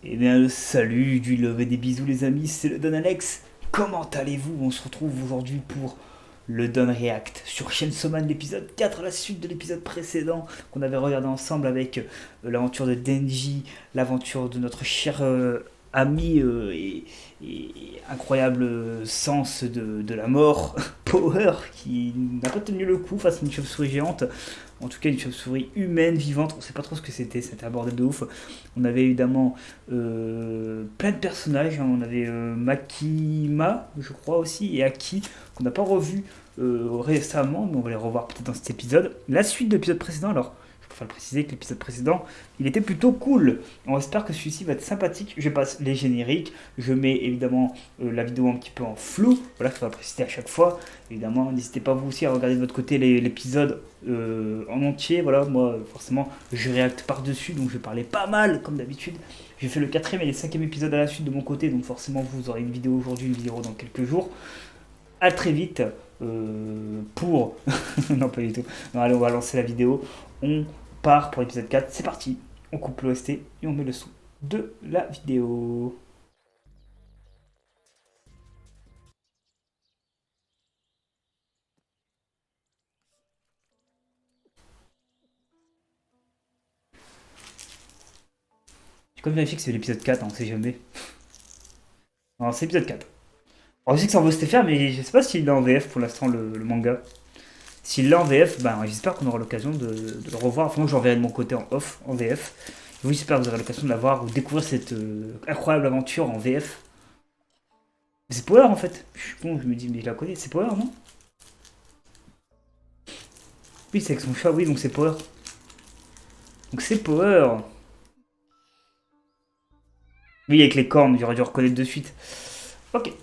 Eh bien, salut, du love et des bisous les amis, c'est le Don Alex. Comment allez-vous? On se retrouve aujourd'hui pour le Don React sur Chainsaw Man, l'épisode 4, la suite de l'épisode précédent qu'on avait regardé ensemble avec l'aventure de Denji, l'aventure de notre cher ami et incroyable sens de la mort, Power, qui n'a pas tenu le coup face à une chauve-souris géante. En tout cas, une chauve-souris humaine, vivante, on sait pas trop ce que c'était un bordel de ouf. On avait évidemment plein de personnages, hein. On avait Makima, je crois aussi, et Aki, qu'on n'a pas revu récemment, mais on va les revoir peut-être dans cet épisode. La suite de l'épisode précédent, alors, je préfère le préciser que l'épisode précédent, il était plutôt cool. On espère que celui-ci va être sympathique. Je passe les génériques, je mets évidemment la vidéo un petit peu en flou, voilà, il faut le préciser à chaque fois. Évidemment, n'hésitez pas vous aussi à regarder de votre côté l'épisode en entier. Voilà, moi forcément je réacte par-dessus, donc je vais parler pas mal comme d'habitude. J'ai fait le quatrième et le cinquième épisode à la suite de mon côté, donc forcément vous aurez une vidéo aujourd'hui, une vidéo dans quelques jours. À très vite pour... non pas du tout. Non, allez, on va lancer la vidéo. On part pour l'épisode 4, c'est parti. On coupe l'OST et on met le son de la vidéo. J'ai quand même vérifié que c'est l'épisode 4, on sait jamais. Non, c'est l'épisode 4. Alors, je sais que c'est en VOSTFR, mais je sais pas s'il est en VF pour l'instant le manga. S'il l'a en VF, ben, j'espère qu'on aura l'occasion de le revoir. Enfin, moi, j'enverrai de mon côté en off, en VF. Et vous, j'espère que vous aurez l'occasion de la voir ou de découvrir cette incroyable aventure en VF. Mais c'est Power en fait. Je suis con, je me dis, mais je la connais. C'est Power, non? Oui, c'est avec son chat, oui, donc c'est Power. Donc c'est Power. Oui, avec les cornes, j'aurais dû reconnaître de suite. Ok.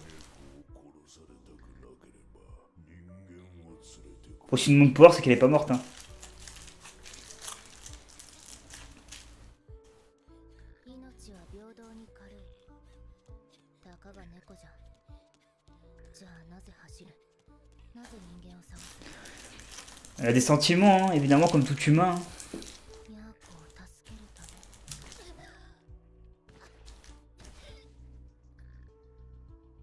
Bon, si le nom de Power, c'est qu'elle est pas morte, hein. 命は平等に軽い。たかが猫じゃ。じゃあなぜ走る？なぜ人間を探す？Elle a des sentiments, hein, évidemment, comme tout humain, hein. ニャーコを助けるため。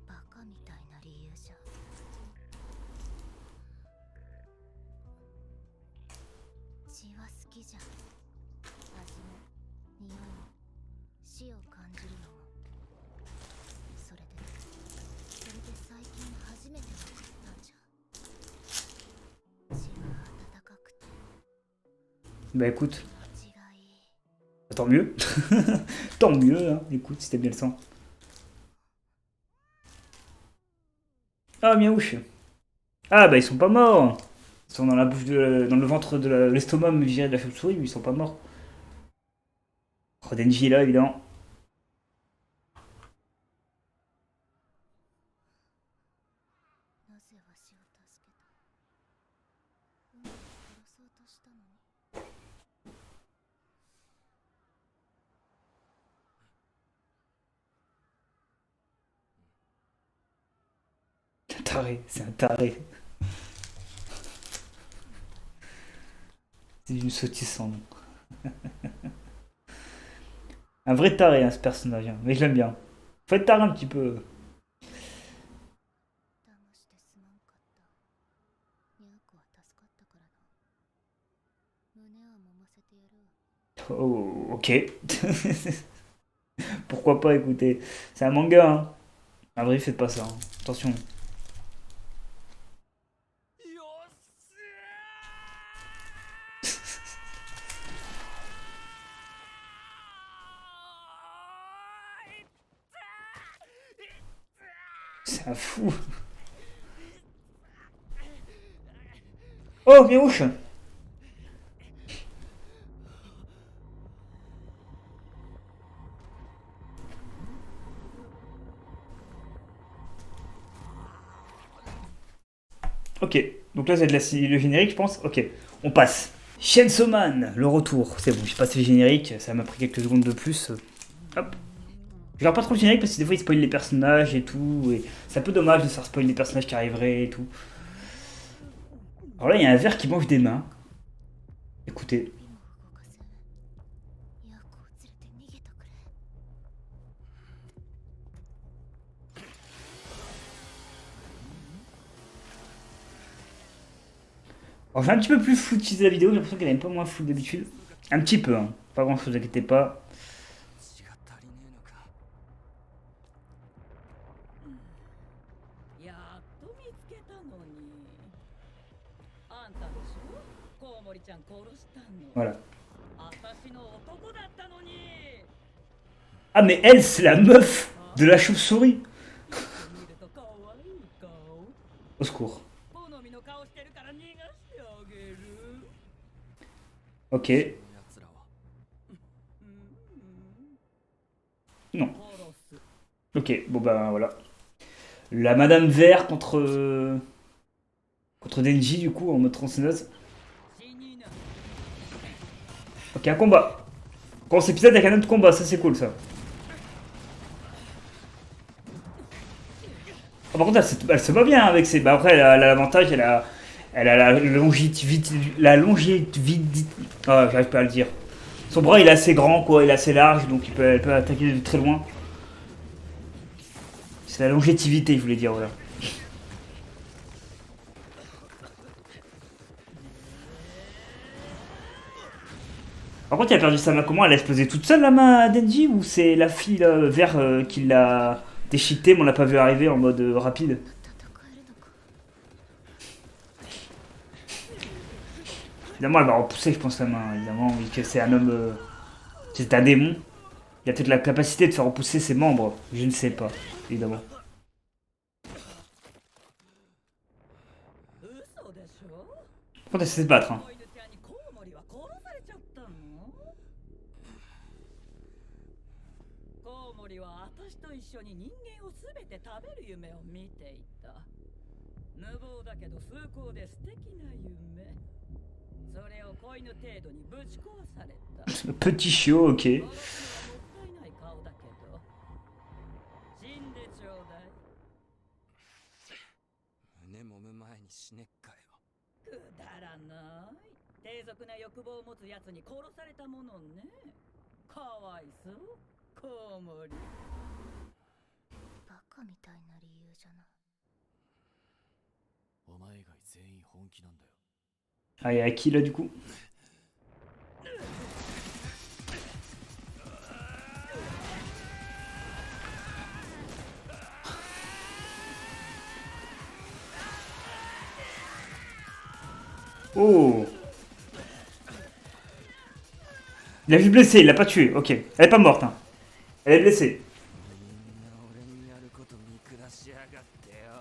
バカみたいな理由じゃ。血は好きじゃ。味も匂いも死を感じるのも。それで最近初めて分かったんじゃ。血は温かくて Bah écoute, 味がいい。tant mieux. Tant mieux, hein. Écoute, si t'aimes bien le sang. Ah, miaouche. Ah, bah ils sont pas morts. Ils sont dans la bouche dans le ventre de l'estomac, me dirait de la chauve-souris, mais ils sont pas morts. Oh, Denji est là, évidemment. なぜわしを助けた？うまく殺そうとしたのに。Un taré, c'est un taré. C'est d'une sottise sans nom. Un vrai taré, hein, ce personnage, hein. Mais je l'aime bien. Faut être taré un petit peu. 騙してすまんかった。ニャーコは助かったからな。胸は揉ませてやるわ。Oh, ok. Pourquoi pas, écoutez. C'est un manga, hein. Un vrai, faites pas ça, hein. Attention. C'est un fou. Oh, miaouche. Ok, donc là c'est le générique, je pense. Ok, on passe. Chainsaw Man, le retour. C'est bon, j'ai passé le générique, ça m'a pris quelques secondes de plus. Hop. Je regarde pas trop le générique parce que des fois il spoil les personnages et tout. Et c'est un peu dommage de se faire spoiler les personnages qui arriveraient et tout. Alors là, il y a un verre qui mange des mains. Écoutez. 指も動かせ。ニャーコを連れて逃げてくれ。Alors j'ai un petit peu plus flou utilisé la vidéo, j'ai l'impression qu'elle est un peu moins floue que d'habitude. Un petit peu, hein. Pas grand chose, inquiétez pas. 血が足りねえのか。やっと見つけたのに。あんたでしょ、コウモリちゃん殺したの。 Voilà. 私の男だったのに。 Ah mais elle, c'est la meuf de la chauve-souris. 見ると可愛い顔。 Au secours. 好みの顔してるから逃がしてあげる。 Ok. この奴らは。Non. 殺す。 Ok, bon bah voilà. La Madame Vert contre Denji du coup en mode tronçonneuse. 死にな。 Ok, un combat. Quand cet épisode avec un autre combat, ça c'est cool ça. Ah, par contre elle se bat bien avec ses... Bah après elle a l'avantage, elle a la longévité... La longévité... Ah j'arrive pas à le dire. Son bras il est assez grand quoi, il est assez large donc elle peut attaquer de très loin. C'est la longévité je voulais dire voilà. Par contre, il a perdu sa main comment? Elle a explosé toute seule la main à Denji ou c'est la fille là, vert qui l'a déchiquetée mais on l'a pas vu arriver en mode rapide? 戦えるのか。 Évidemment, elle va repousser, je pense, sa main. Évidemment, vu que c'est un homme. C'est un démon. Il a peut-être la capacité de faire repousser ses membres. Je ne sais pas, évidemment. 嘘でしょ。 Par contre, elle sait se battre. Hein. 子犬ちゃんにコウモリは殺されちゃったの。コウモリは私と一緒に人間をすべて食べる夢を見ていた。無謀だけど崇高で素敵な夢。それを子犬程度にぶち壊された。 Petit chiot, ok. 殺すのはもったいない顔だけど。死んでちょうだい。胸揉む前に死ねっかよ。くだらない。低俗な欲望を持つやつに殺されたものね。かわいそう。コウモリ。バカみたいな理由じゃない。お前以外全員本気なんだよ。 Ah, et à qui là du coup? Oh! Il l'a juste blessé, il l'a pas tué, ok. Elle est pas morte, hein. Elle est blessée. みんな俺にやること見下しやがってよ。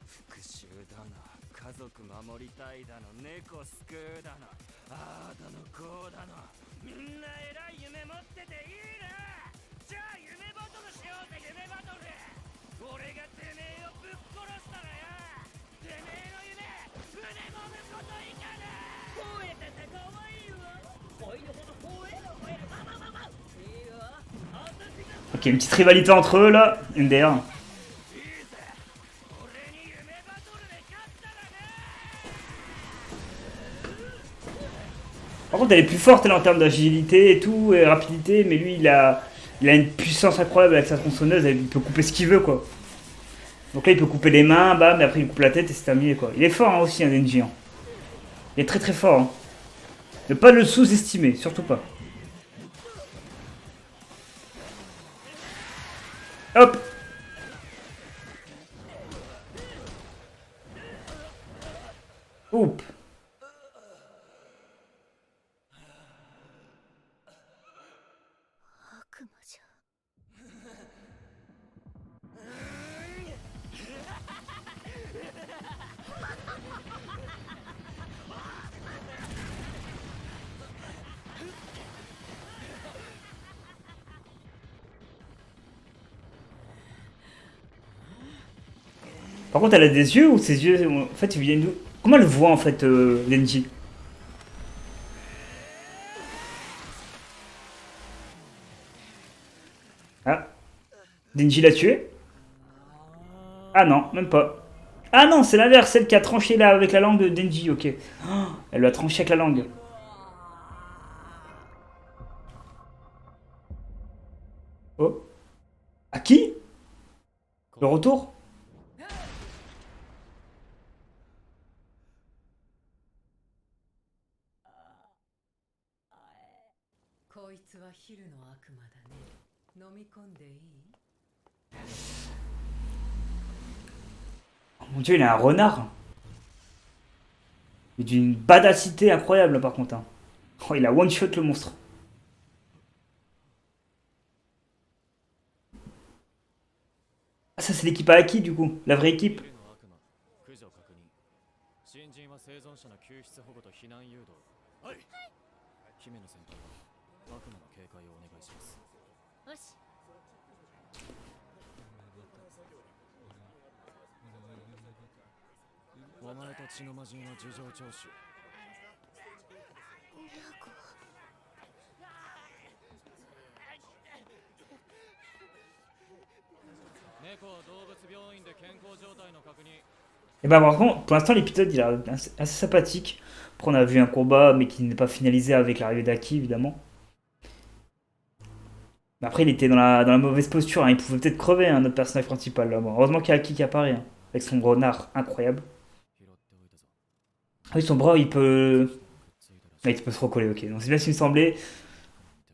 復讐だの、家族守りたいだの、猫救うだの、ああだのこうだの。みんな偉い夢持ってていいな。じゃあ夢バトルしようぜ、夢バトル。俺がてめえをぶっ殺したらよ。てめえの夢、胸もむこといかな。吠えててかわいいわ。子犬ほど吠えろ吠えろ。まままま。いいわ。私が Ok, une petite rivalité entre eux là. MDR. いいぜ。俺に夢バトルで勝ったらな。 Par contre, elle est plus forte elle, en termes d'agilité et tout, et rapidité, mais lui il a une puissance incroyable avec sa tronçonneuse, il peut couper ce qu'il veut quoi. Donc là il peut couper les mains, bam, mais après il coupe la tête et c'est terminé quoi. Il est fort hein, aussi, un Denji. Hein. Il est très très fort. Hein. Ne pas le sous-estimer, surtout pas. Hop! Oup! 悪魔じゃ。 Par contre, elle a des yeux ou ses yeux. En fait, ils viennent d'où? Comment elle voit en fait, Denji? Ah. Denji l'a tué? Ah non, même pas. Ah non, c'est l'inverse, celle qui a tranché là avec la langue de Denji, ok. Oh, elle lui a tranché avec la langue. Oh. À qui? Le retour? こいつは昼の悪魔だね。飲み込んでいい？ Oh mon dieu, il a un renard. Il est d'une badacité incroyable par contre. Hein. Oh, il a one shot le monstre. Ah, ça c'est l'équipe à Aki du coup, la vraie équipe. 昼の悪魔駆除確認。新人は生存者の救出保護と避難誘導。はい。姫野先輩は悪魔の警戒をお願いします。よし。お前と血の魔人は事情聴取。猫は動物病院で健康状態の確認。 Et bah par contre, pour l'instant l'épisode il est assez sympathique. Après on a vu un combat mais qui n'est pas finalisé avec l'arrivée d'Aki évidemment. Mais après il était dans la mauvaise posture, hein. Il pouvait peut-être crever hein, notre personnage principal là. Bon, heureusement qu'il y a Aki qui apparaît hein, avec son renard incroyable. Ah oui son bras il peut... Ah, il peut se recoller, ok. Donc c'est bien ce qui me semblait.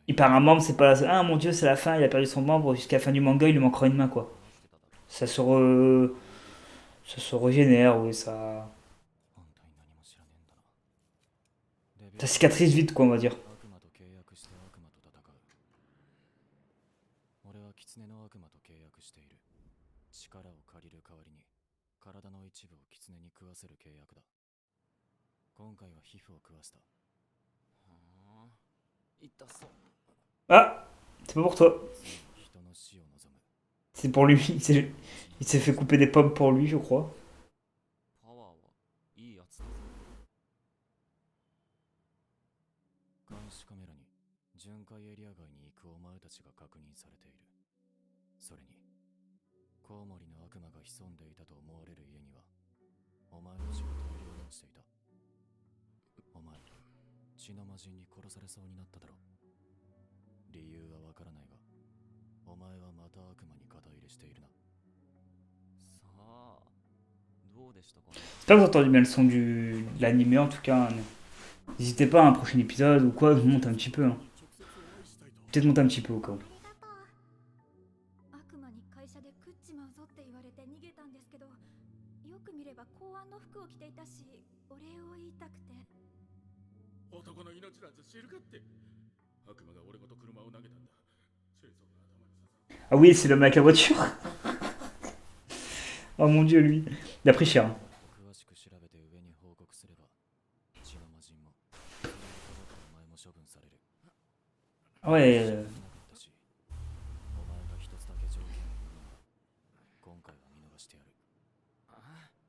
Il perd un membre, c'est pas la... Ah mon dieu c'est la fin, il a perdu son membre, jusqu'à la fin du manga il lui manquera une main quoi. Ça se régénère, oui, ça cicatrise vite, quoi, on va dire. 俺は狐の悪魔と契約している。力を借りる代わりに体の一部を狐に食わせる契約だ。今回は皮膚を食わせた。はあ、痛そう。 Ah, c'est pas pour toi. 人の死を望む。 C'est pour lui. Il s'est fait couper des pommes pour lui, je crois. パワーはいいやつだ。監視カメラに巡回エリア外に行くお前たちが確認されている。それにコウモリの悪魔が潜んでいたと思われる家にはお前の仕事を利用していた。お前血の魔人に殺されそうになっただろう。理由はわからないがお前はまた悪魔に肩入れしているな。 J'espère que vous entendez bien le son de l'animé en tout cas. Hein. N'hésitez pas à un prochain épisode ou quoi, je monte un petit peu. Hein. Peut-être monter un petit peu au cas où. 悪魔に会社で食っちまうぞって言われて逃げたんですけど、よく見れば公安の服を着ていたし、お礼を言いたくて。男の命なんて知るかって。悪魔が俺ごと車を投げたんだ。チェーンソーが頭に刺さる。 Ah oui, c'est l'homme avec la voiture. Oh mon dieu, lui. Il a pris cher. Hein. Ouais.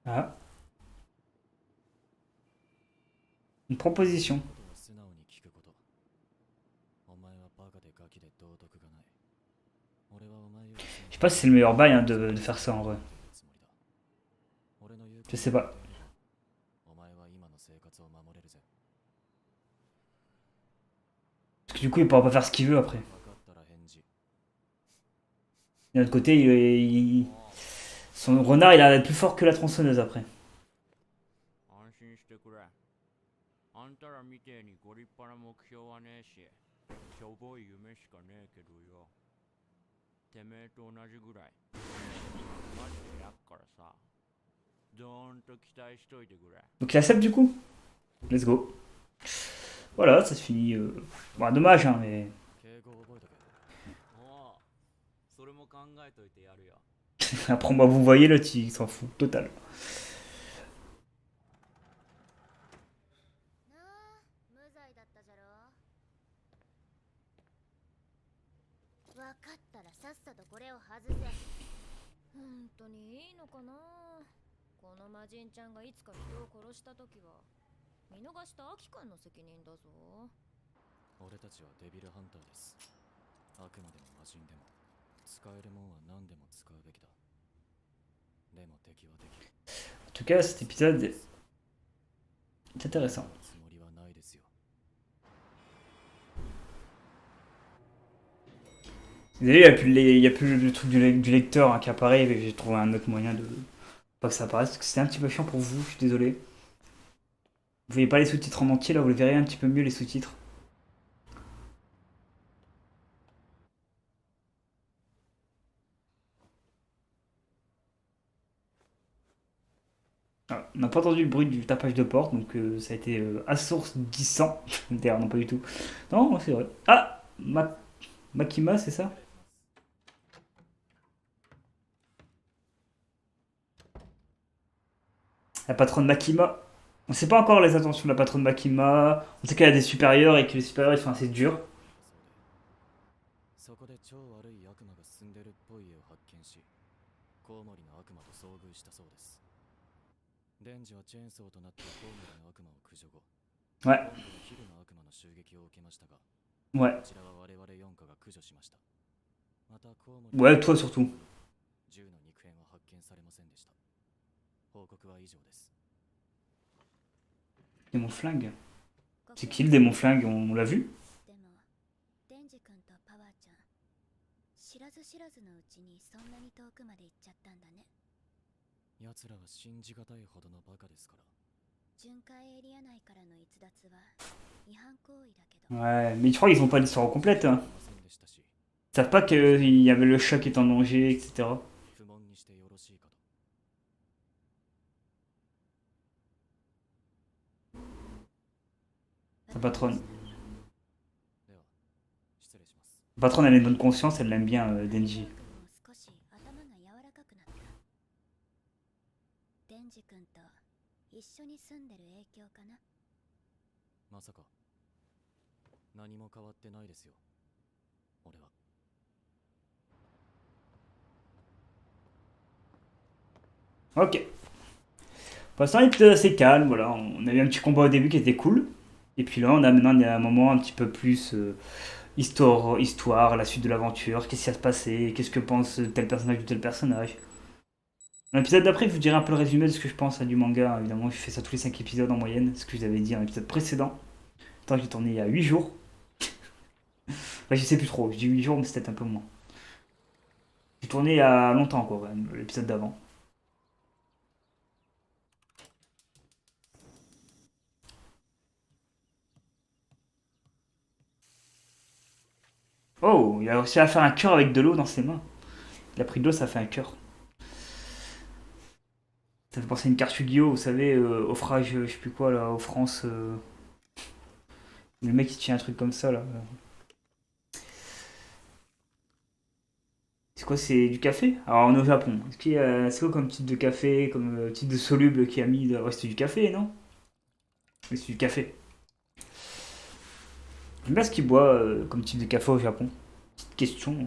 Ah. Une proposition. Je sais pas si c'est le meilleur bail hein, de faire ça en vrai. Je sais pas. Parce que du coup il pourra pas faire ce qu'il veut après. D'un autre côté, son renard il a l'air plus fort que la tronçonneuse après. あんたらみてえにご立派な目標はねえし、しょぼい夢しかねえけどよ。てめえと同じぐらい。マジでやっからさ。どーんと期待しといてくれ。 Donc il accepte du coup. Let's go. Voilà, ça se finit. Bon, dommage hein, mais. 敬語覚えとけ。おう、それも考えといてやるよ。 Après, bah, vous voyez, l'autre il s'en fout total. なあ、無罪だったじゃろ。わかったらさっさとこれを外せ。本当にいいのかな。この魔人ちゃんがいつか人を殺した時は見逃したアキ君の責任だぞ。俺たちはデビルハンターです。悪魔でも魔人でも使えるもんは何でも使うべきだ。でも敵は敵。 En tout cas, cet épisode est intéressant. Vous avez vu, il n'y a plus le truc du lecteur hein, qui apparaît, mais j'ai trouvé un autre moyen de pas que ça apparaisse, parce que c'était un petit peu chiant pour vous, je suis désolé. Vous voyez pas les sous-titres en entier, là vous le verrez un petit peu mieux les sous-titres. Ah, on n'a pas entendu le bruit du tapage de porte, donc ça a été assourdissant. D'ailleurs, non, pas du tout. Non, c'est vrai. Ah, Makima, c'est ça? La patronne Makima. On sait pas encore les intentions de la patronne Makima. On sait qu'elle a des supérieurs et que les supérieurs ils sont assez durs. そこで超悪い悪魔が住んでるっぽい家を発見し、コウモリの悪魔と遭遇したそうです。デンジはチェーンソーとなってコウモリの悪魔を駆除後、 Ouais, ヒルの悪魔の襲撃を受けましたが、 ouais. こちらは我々4課が駆除しました。またコウモリ Ouais, toi surtout. 銃の肉片は発見されませんでした。報告は以上です。 Démon flingue. ここ C'est qui le démon flingue? On l'a vu? でもデンジ君とパワーちゃん知らず知らずのうちにそんなに遠くまで行っちゃったんだね。奴らは信じがたいほどのバカですから。巡回エリア内からの逸脱は違反行為だけど、 Ouais, mais je crois qu'ils ont pas l'histoire complète. Hein. ませんでしたし、 Ils savent pas qu'il y avait le chat qui est en danger, etc. 不問にしてよろしいかと。 Sa patronne. では、失礼します。 La patronne, elle a une bonne conscience, elle l'aime bien, Denji. も少し頭が柔らかくなった。デンジ君と一緒に住んでる影響かな。まさか、何も変わってないですよ。俺は。 Ok. Pour l'instant, l'épisode est assez calme, voilà. On a eu un petit combat au début qui était cool. Et puis là, il y a un moment un petit peu plus histoire, la suite de l'aventure, qu'est-ce qui va se passer, qu'est-ce que pense tel personnage ou tel personnage. Dans l'épisode d'après, je vous dirai un peu le résumé de ce que je pense du manga. Évidemment, je fais ça tous les 5 épisodes en moyenne, ce que je vous avais dit dans l'épisode précédent. Attends, j'ai tourné il y a 8 jours. Enfin, je sais plus trop, je dis 8 jours, mais c'est peut-être un peu moins. J'ai tourné il y a longtemps, quoi, quand même, l'épisode d'avant. Oh, il a réussi à faire un cœur avec de l'eau dans ses mains. Il a pris de l'eau, ça fait un cœur. Ça fait penser à une carte Yu-Gi-Oh, vous savez, Offrage, je sais plus quoi, là, offrance. Le mec qui tient un truc comme ça, là. C'est quoi, c'est du café? Alors, on est au Japon. Est-ce qu'il y a, c'est quoi comme type de café, comme type de soluble qui a mis. Ouais, c'était du café, non? Oui, c'est du café. J'aime bien ce qu'il boit comme type de café au Japon. Petite question.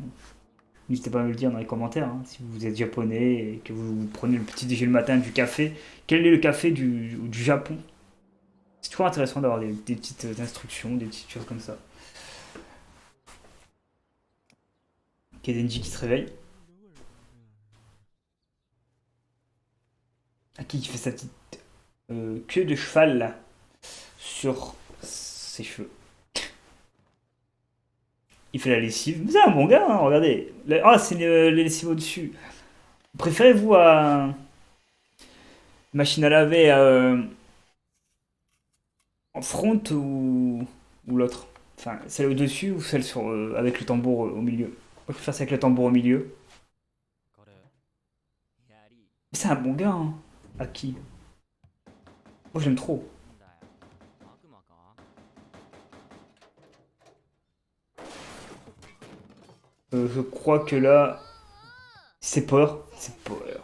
N'hésitez pas à me le dire dans les commentaires. Hein, si vous êtes japonais et que vous prenez le petit déjeuner le matin du café, quel est le café du Japon? C'est toujours intéressant d'avoir des petites instructions, des petites choses comme ça. Ok, Denji qui se réveille. Aki qui fait sa petite queue de cheval là, sur ses cheveux. Il fait la lessive. Mais c'est un bon gars, hein, regardez. Ah, c'est les lessives au-dessus. Préférez-vous à machine à laver en front ou l'autre? Enfin, celle au-dessus ou celle sur, avec le tambour au milieu? Moi, je préfère celle avec le tambour au milieu. これ、やり、 Mais c'est un bon gars, hein. Aki. Moi, j'aime trop. なんだよ。悪魔か？ Je crois que là, c'est Power. C'est Power.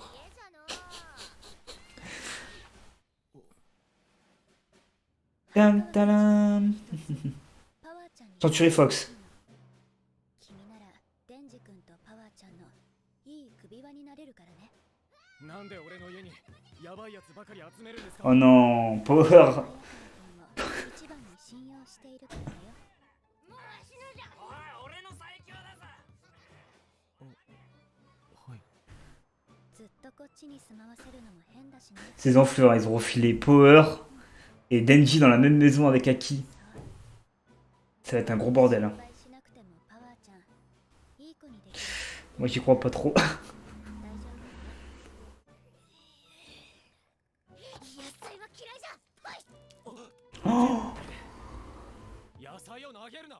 Tam, talam. パワーちゃんに Century Fox. 君ならデンジ君とパワーちゃんのいい首輪になれるからね。なんで俺の家にやばいやつばかり集めるんですか？ Oh non, Power. 君も一番に信用しているからだよ。おい、俺の最強だぞ。はい。ずっとこっちに住まわせるのも変だしね。 Ces enflures, ils ont refilé Power et Denji dans la même maison avec Aki. Ça va être un gros bordel. Hein. 心配しなくてもパワーちゃんいい子にできる。 Moi, j'y crois pas trop. 大丈夫よ。野菜は嫌いじゃ。はい。 野菜を投げるな。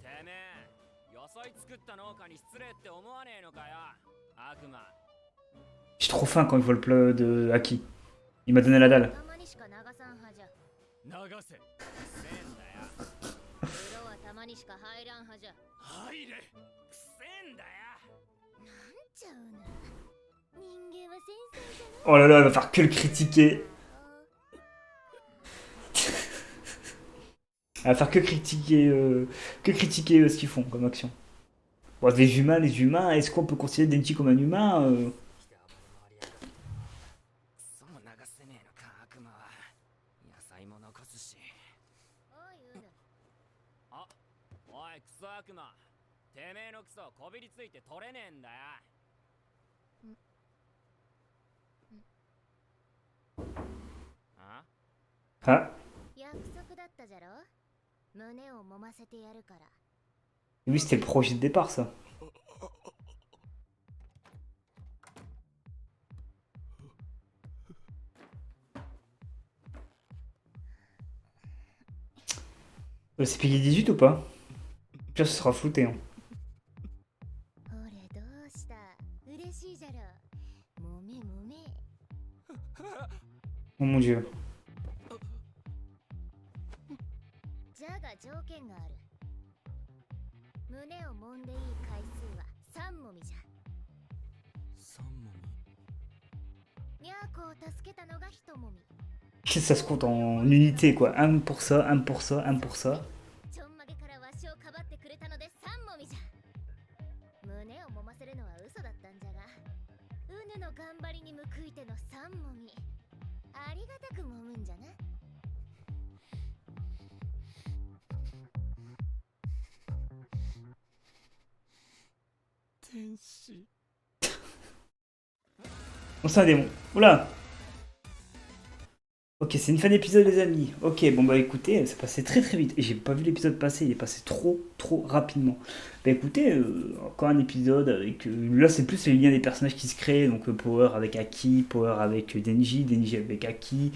てめえ、野菜作った農家に失礼って思わねえのかよ。悪魔。J'ai trop faim quand je vois le plat de Aki. Il m'a donné la dalle. たまにしか流さんはじゃ。流せせんだよ風呂はたまにしか入らんはじゃ。入れくせんだよなんちゃうな。人間は繊細じゃな。 Oh là là, elle va faire que le critiquer. Elle va faire que critiquer ce qu'ils font comme action. Bon, les humains, est-ce qu'on peut considérer Denji comme un humain クソも流せねえのか悪魔は野菜も残すしおいウヌ。あおいクソ悪魔てめえのクソこびりついて取れねえんだよあ Ah, 約束だったじゃろ。胸を揉ませてやるから。 lui, c'était le projet de départ, ça. C'est payé 18 ou pas? Là, ce sera flouté. Hein. ほれどうした。嬉しいじゃろ。もめもめ。 Oh mon dieu. じゃが条件がある。胸を揉んでいい回数は3もみじゃ。三もにゃーこを助けたのが1もみ。 Ça se compte en unités, quoi. Un pour ça, un pour ça, un pour ça. ちょんまげからわしをかばってくれたので3もみじゃ。胸を揉ませるのは嘘だったんじゃが、うぬの頑張りに報いての3もみ。ありがたく揉むんじゃな。 天使 On c'est un démon. Oula. Ok, c'est une fin d'épisode, les amis. Ok, bon bah écoutez, ça passait très très vite. Et j'ai pas vu l'épisode passer, il est passé trop rapidement. Bah écoutez, encore un épisode avec... là c'est plus les liens des personnages qui se créent. Donc Power avec Aki, Power avec Denji, Denji avec Aki.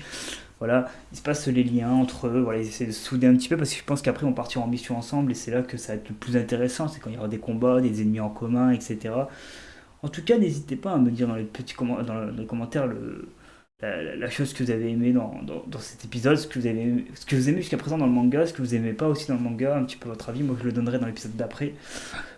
Voilà, il se passe les liens entre eux. Voilà, ils essaient de se souder un petit peu parce que je pense qu'après on partira en mission ensemble. Et c'est là que ça va être le plus intéressant. C'est quand il y aura des combats, des ennemis en commun, etc. En tout cas, n'hésitez pas à me dire dans les petits dans les commentaires la chose que vous avez aimé dans cet épisode, ce que vous aimez jusqu'à présent dans le manga, ce que vous aimez pas aussi dans le manga, un petit peu votre avis. Moi, je le donnerai dans l'épisode d'après.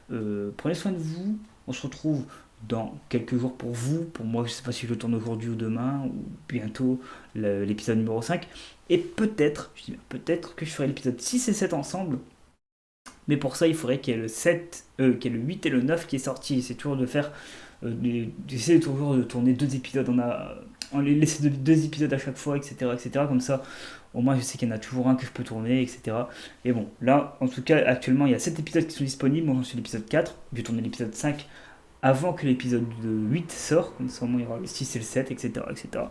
Prenez soin de vous. On se retrouve dans quelques jours pour vous. Pour moi, je sais pas si je le tourne aujourd'hui ou demain ou bientôt l'épisode numéro 5. Et peut-être, je dis bien peut-être que je ferai l'épisode 6 et 7 ensemble. Mais pour ça, il faudrait qu'il y ait le 7, qu'il y ait le 8 et le 9 qui est sorti. C'est toujours de faire, d'essayer toujours de tourner 2 épisodes. On les laisse 2 épisodes à chaque fois, etc., etc. Comme ça, au moins, je sais qu'il y en a toujours un que je peux tourner, etc. Et bon, là, en tout cas, actuellement, il y a 7 épisodes qui sont disponibles. Moi, j'en suis l'épisode 4. Je vais tourner l'épisode 5 avant que l'épisode 8 sorte. Comme ça, au moins, il y aura le 6 et le 7, etc., etc.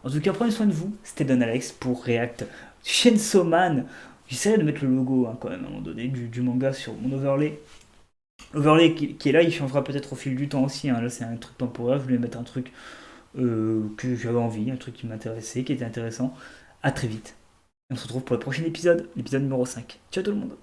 En tout cas, prenez soin de vous. C'était Don Alex pour React Chainsaw Man. J'essaierai de mettre le logo quand même à un moment donné du manga sur mon overlay. L'overlay qui est là, il changera peut-être au fil du temps aussi. Hein. Là, c'est un truc temporaire. Je voulais mettre un truc que j'avais envie, un truc qui m'intéressait, qui était intéressant. À très vite. Et on se retrouve pour le prochain épisode, l'épisode numéro 5. Ciao tout le monde.